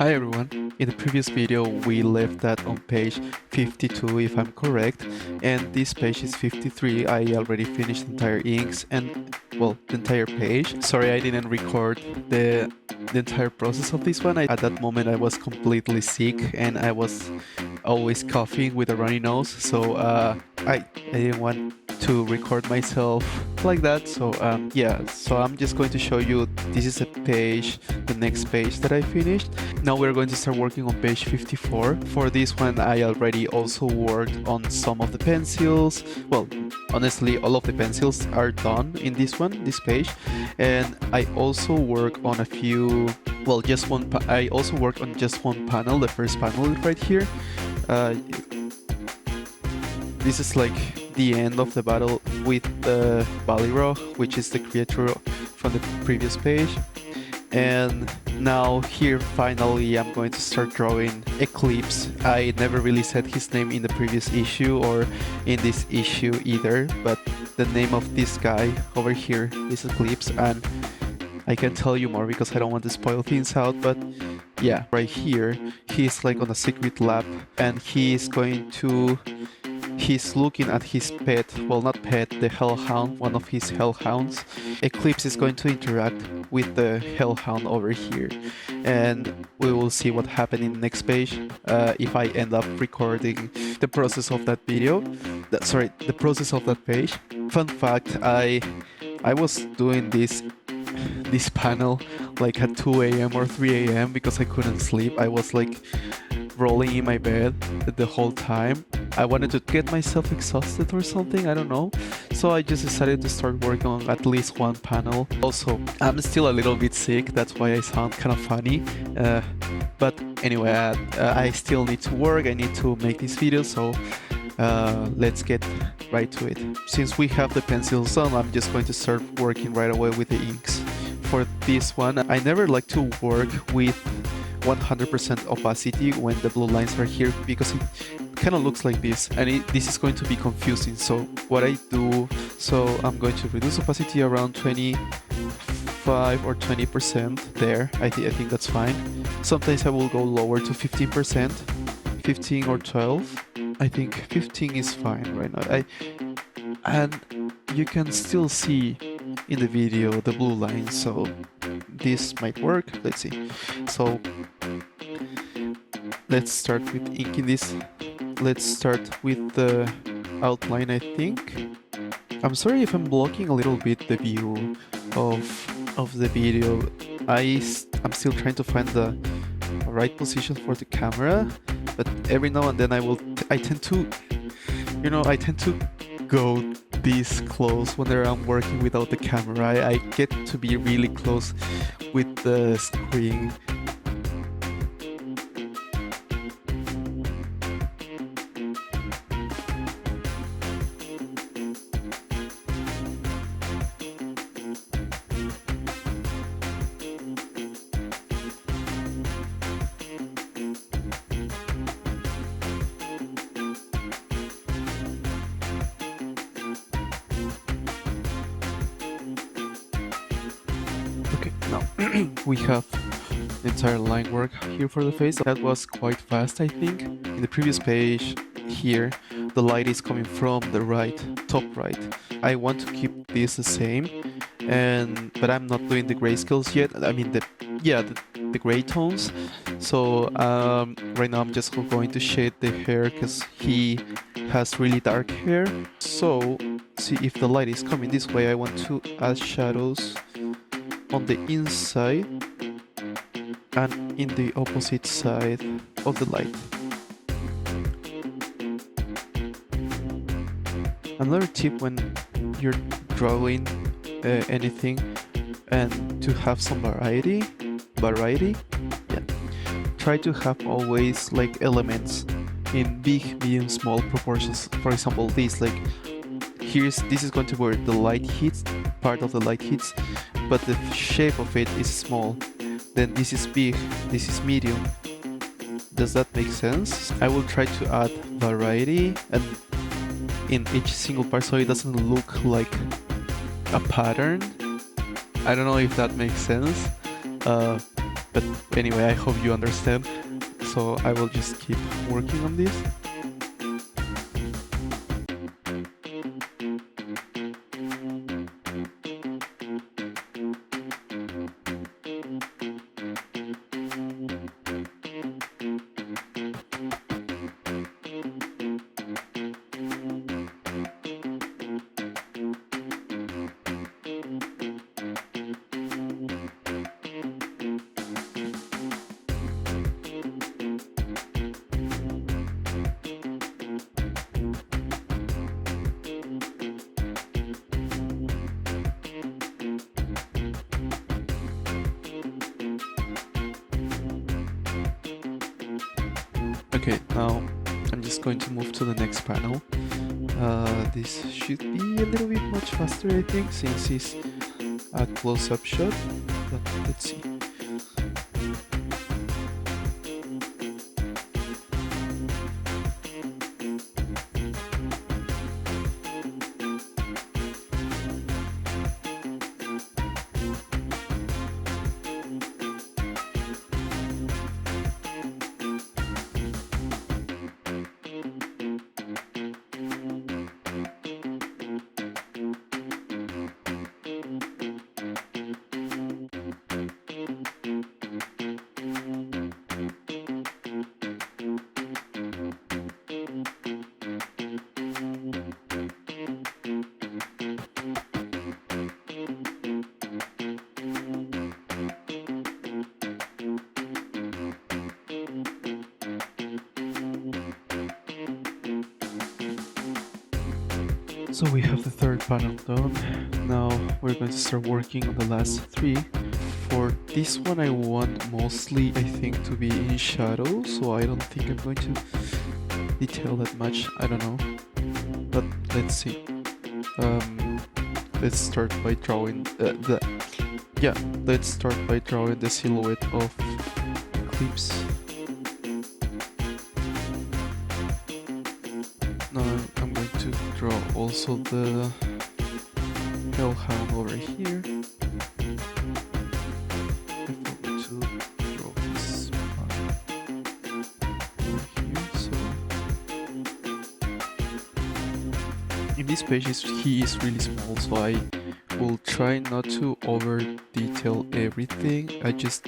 Hi everyone, in the previous video we left that on page 52 if I'm correct, and this page is 53. I already finished the entire inks and, well, the entire page. Sorry I didn't record the entire process of this one. At that moment I was completely sick and I was always coughing with a runny nose, so I didn't want to record myself like that. So yeah, so I'm just going to show you, this is a page, the next page that I finished. Now we're going to start working on page 54. For this one I already also worked on some of the pencils. Well, honestly all of the pencils are done in this page, and I also work on a few, well, just one, I also worked on just one panel, the first panel right here. This is like the end of the battle with the Balrog, which is the creature from the previous page. And now here finally I'm going to start drawing Eclipse. I never really said his name in the previous issue or in this issue either, but the name of this guy over here is Eclipse, and I can tell you more because I don't want to spoil things out, but yeah, right here he's like on a secret lab and he's looking at his pet, well, not pet, the Hellhound, one of his Hellhounds. Eclipse is going to interact with the Hellhound over here, and we will see what happened in the next page if I end up recording the process of that video. The process of that page. Fun fact, I was doing this panel like at 2 a.m. or 3 a.m. because I couldn't sleep. I was like rolling in my bed the whole time. I wanted to get myself exhausted or something, I don't know. So I just decided to start working on at least one panel. Also, I'm still a little bit sick, that's why I sound kind of funny. But anyway, I still need to work, I need to make this video, so let's get right to it. Since we have the pencils on, I'm just going to start working right away with the inks. For this one, I never like to work with 100% opacity when the blue lines are here because it kind of looks like this, and this is going to be confusing. So what I do, so I'm going to reduce opacity around 25 or 20% there. I think that's fine. Sometimes I will go lower to 15%, 15 or 12. I think 15 is fine right now. And you can still see in the video the blue lines, so this might work. Let's see. So let's start with inking this. Let's start with the outline, I think. I'm sorry if I'm blocking a little bit the view of the video. I'm still trying to find the right position for the camera, but every now and then I tend to go this close when I'm working without the camera. I get to be really close with the screen. Okay, now we have the entire line work here for the face. That was quite fast, I think. In the previous page here, the light is coming from the right, top right. I want to keep this the same, but I'm not doing the grayscales yet. I mean the gray tones. So right now I'm just going to shade the hair because he has really dark hair. So see, if the light is coming this way, I want to add shadows on the inside and in the opposite side of the light. Another tip when you're drawing anything and to have some variety, yeah, try to have always like elements in big, medium, small proportions. For example, this, like this is going to be where the light hits, part of the light hits, but the shape of it is small. Then this is big, this is medium. Does that make sense? I will try to add variety and in each single part so it doesn't look like a pattern. I don't know if that makes sense. But anyway, I hope you understand. So I will just keep working on this. Okay, now I'm just going to move to the next panel. This should be a little bit much faster, I think, since it's a close-up shot. But let's see. So we have the third panel done. Now we're going to start working on the last three. For this one I want mostly, I think, to be in shadow, so I don't think I'm going to detail that much, I don't know. But let's see. Let's start by drawing let's start by drawing the silhouette of Eclipse. Now I'm going to draw also the Hellhound over here. I'm going to draw this one over here. So in this page he is really small, so I will try not to over detail everything. I just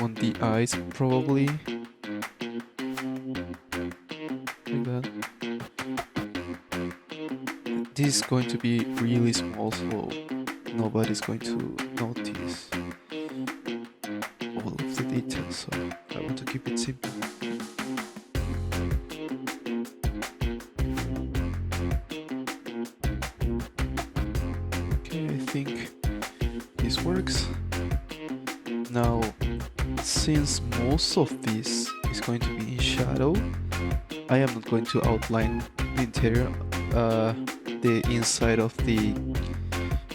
want the eyes, probably. Like that. This is going to be really small, so nobody's going to notice all of the details, so I want to keep it simple. Okay, I think this works. Now, since most of this is going to be in shadow, I am not going to outline the interior, the inside of the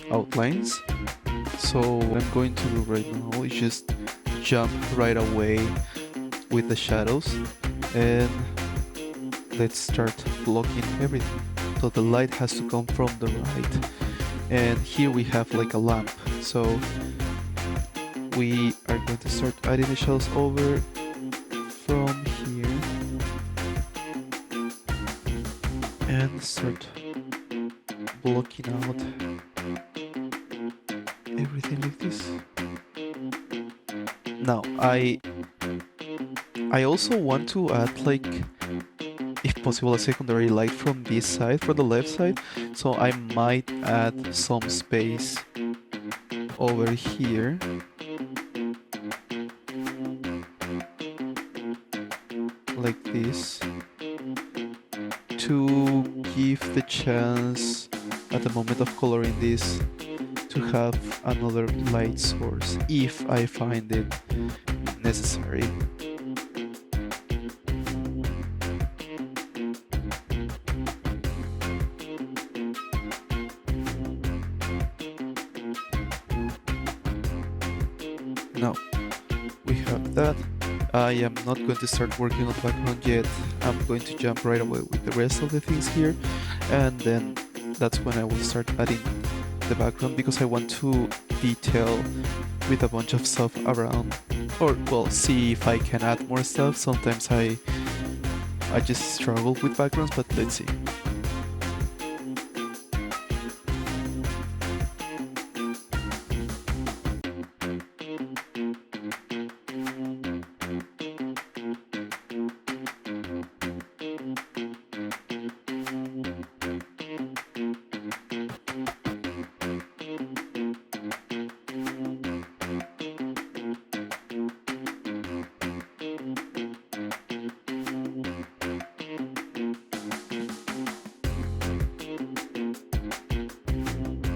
outlines. So what I'm going to do right now is just jump right away with the shadows, and let's start blocking everything. So the light has to come from the right, and here we have like a lamp, so we are going to start adding the shadows over from here and start blocking out everything like this. Now I also want to add, like, if possible, a secondary light from this side, from the left side, so I might add some space over here. Like this, to give the chance at the moment of coloring this to have another light source if I find it necessary. Now we have that. I am not going to start working on the background yet. I'm going to jump right away with the rest of the things here, and then that's when I will start adding the background, because I want to detail with a bunch of stuff around, or well, see if I can add more stuff. Sometimes I just struggle with backgrounds, but let's see.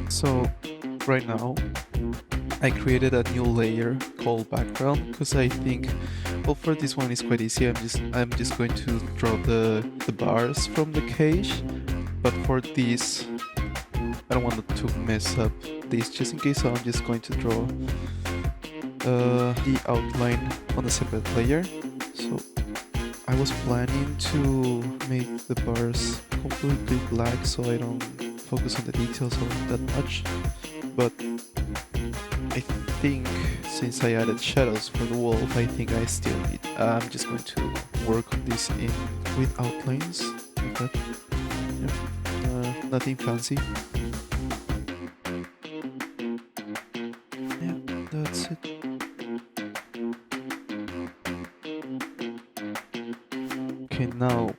So right now I created a new layer called background because I think, well, for this one it's quite easy. I'm just going to draw the bars from the cage, but for this I don't want to mess up this just in case, so I'm just going to draw the outline on a separate layer. So I was planning to make the bars completely black so I don't focus on the details of that much, but I think since I added shadows for the wall, I think I still need. I'm just going to work on this in with outlines like that. Yeah. Nothing fancy. Yeah, that's it. Okay, now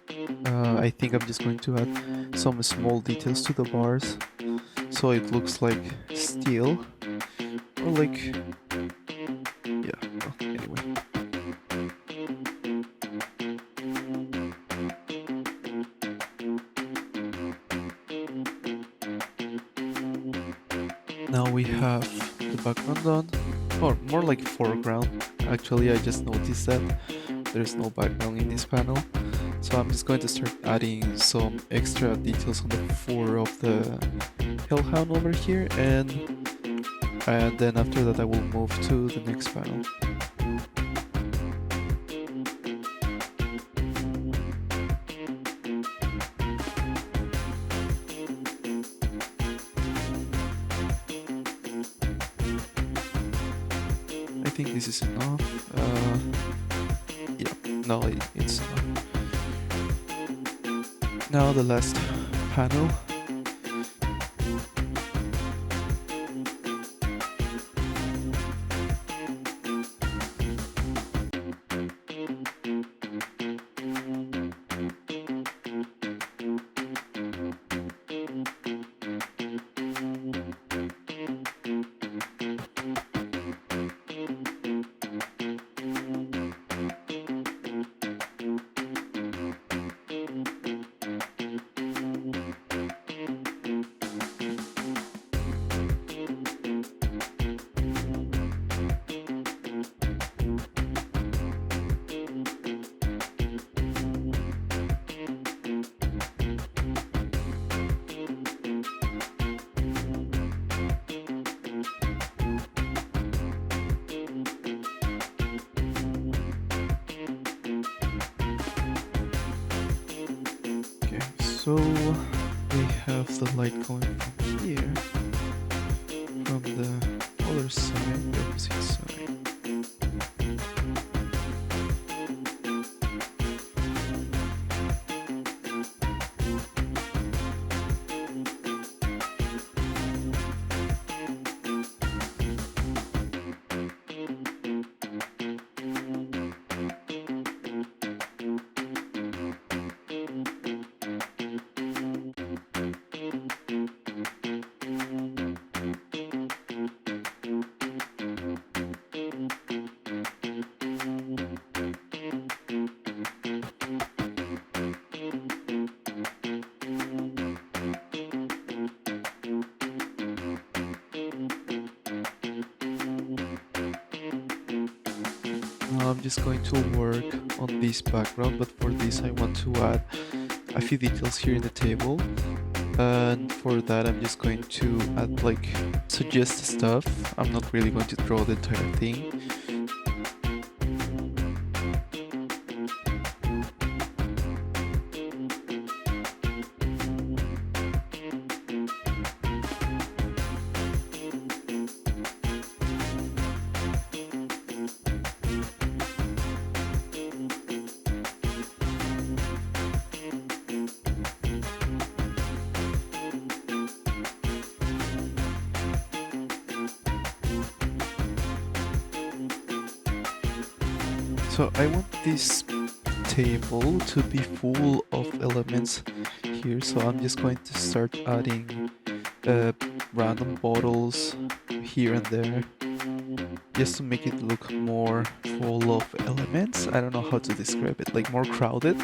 I think I'm just going to add some small details to the bars so it looks like steel, or like, yeah, well, anyway. Now we have the background done, or more like foreground. Actually, I just noticed that there's no background in this panel. So I'm just going to start adding some extra details on the fur of the hellhound over here, and then after that I will move to the next panel. I think this is enough. Yeah, no, it's enough. Now the last panel. So we have the light coming from here, from the other side, the opposite side. Now I'm just going to work on this background, but for this I want to add a few details here in the table, and for that I'm just going to add like suggest stuff. I'm not really going to draw the entire thing. So I want this table to be full of elements here, so I'm just going to start adding random bottles here and there, just to make it look more full of elements. I don't know how to describe it, like more crowded.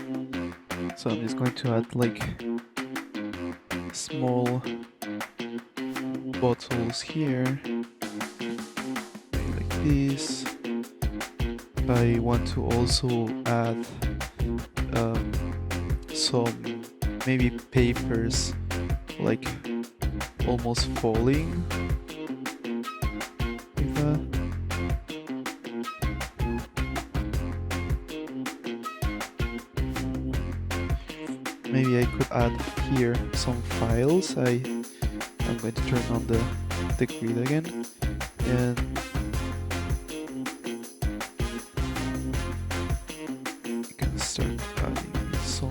So I'm just going to add like small bottles here, like this. I want to also add some maybe papers like almost falling like that. Maybe I could add here some files. I'm going to turn on the grid again, and you can start adding some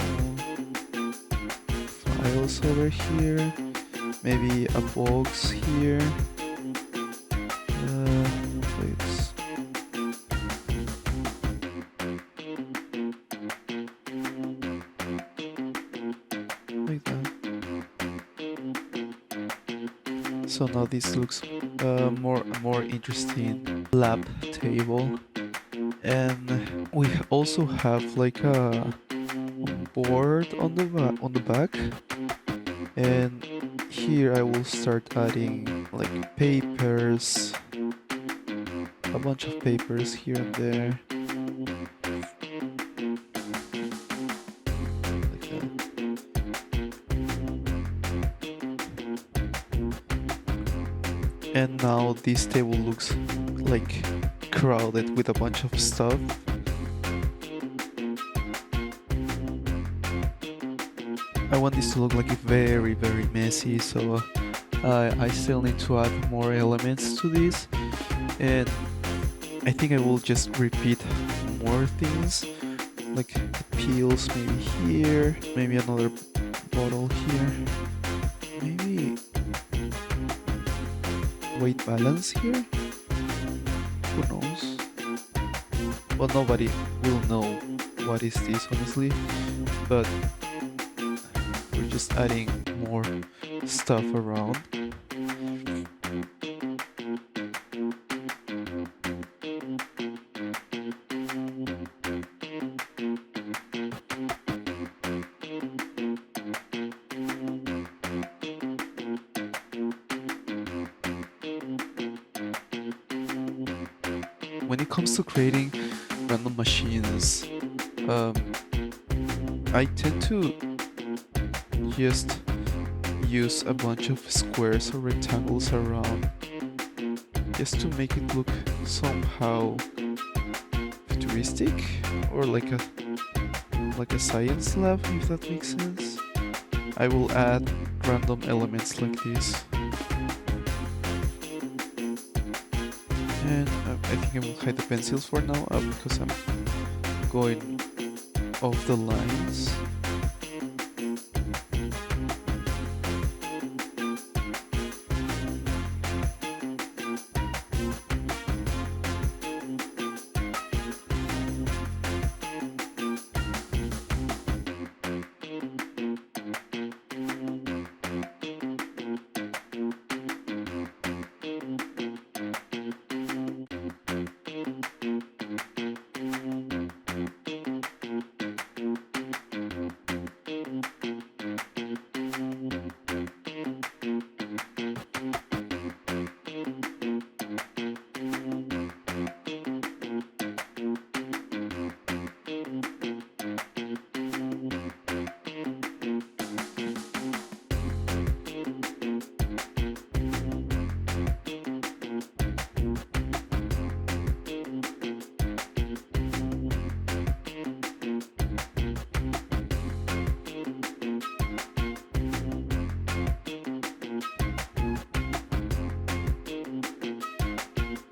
files over here. Maybe a box here. Let's like that. So now this looks more interesting lab table, and we also have like a board on the back, and here I will start adding like papers, a bunch of papers here and there. Like that. And now this table looks like crowded with a bunch of stuff. I want this to look like very messy, so I still need to add more elements to this, and I think I will just repeat more things, like peels maybe here, maybe another bottle here, maybe weight balance here, who knows? Well, nobody will know what is this honestly, but just adding more stuff around. When it comes to creating random machines, I tend to just use a bunch of squares or rectangles around, just to make it look somehow futuristic, or like a science lab, if that makes sense. I will add random elements like this, and I think I will hide the pencils for now because I'm going off the lines.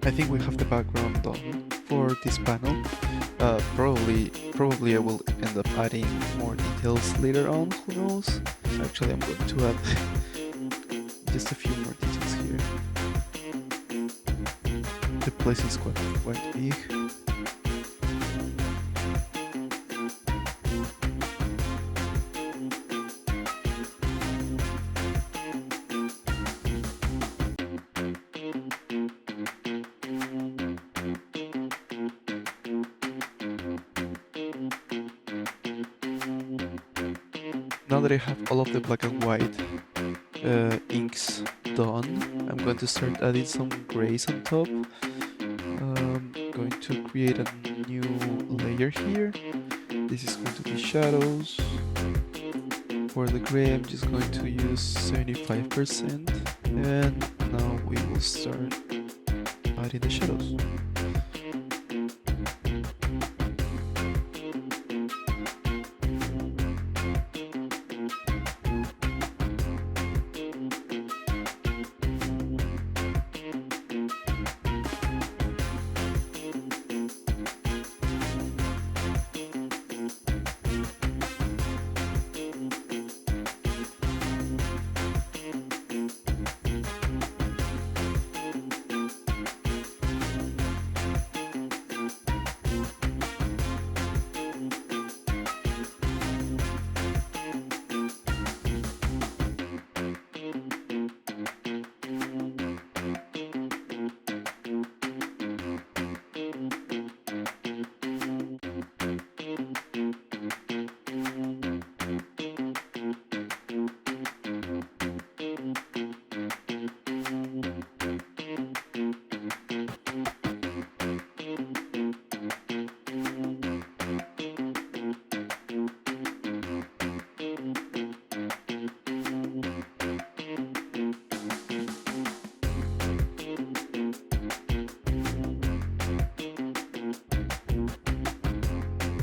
I think we have the background done for this panel. Probably I will end up adding more details later on, who knows? Actually, I'm going to add just a few more details here. The place is quite big. Now that I have all of the black and white inks done, I'm going to start adding some grays on top. Going to create a new layer here. This is going to be shadows. For the gray, I'm just going to use 75%, and now we will start adding the shadows.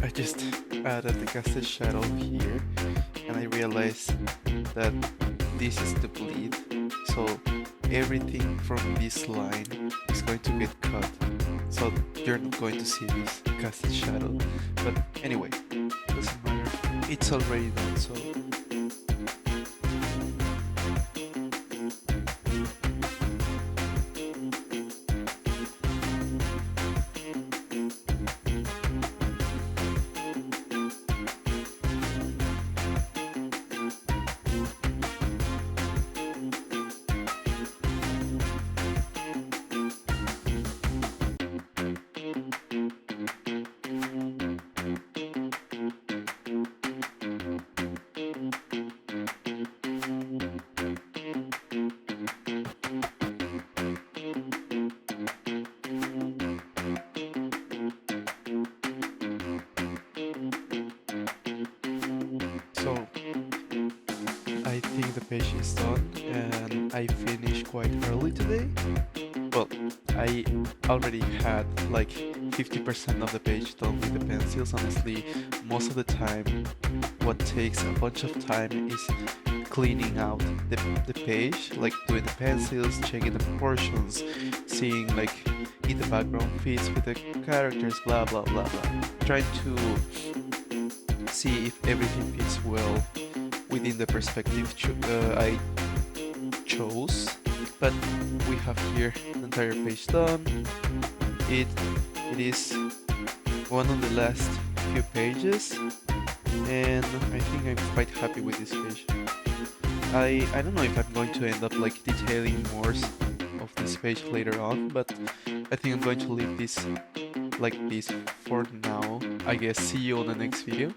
I just added the casted shadow here, and I realized that this is the bleed, so everything from this line is going to get cut, so you're not going to see this casted shadow. But anyway, doesn't matter, it's already done. So I think the page is done, and I finished quite early today. Well, I already had like 50% of the page done with the pencils. Honestly, most of the time, what takes a bunch of time is cleaning out the page, like doing the pencils, checking the proportions, seeing like if the background fits with the characters, blah blah blah blah. Trying to see if everything fits well within the perspective I chose. But we have here the entire page done. It is one of the last few pages, and I think I'm quite happy with this page. I don't know if I'm going to end up like detailing more of this page later on, but I think I'm going to leave this like this for now. I guess see you on the next video.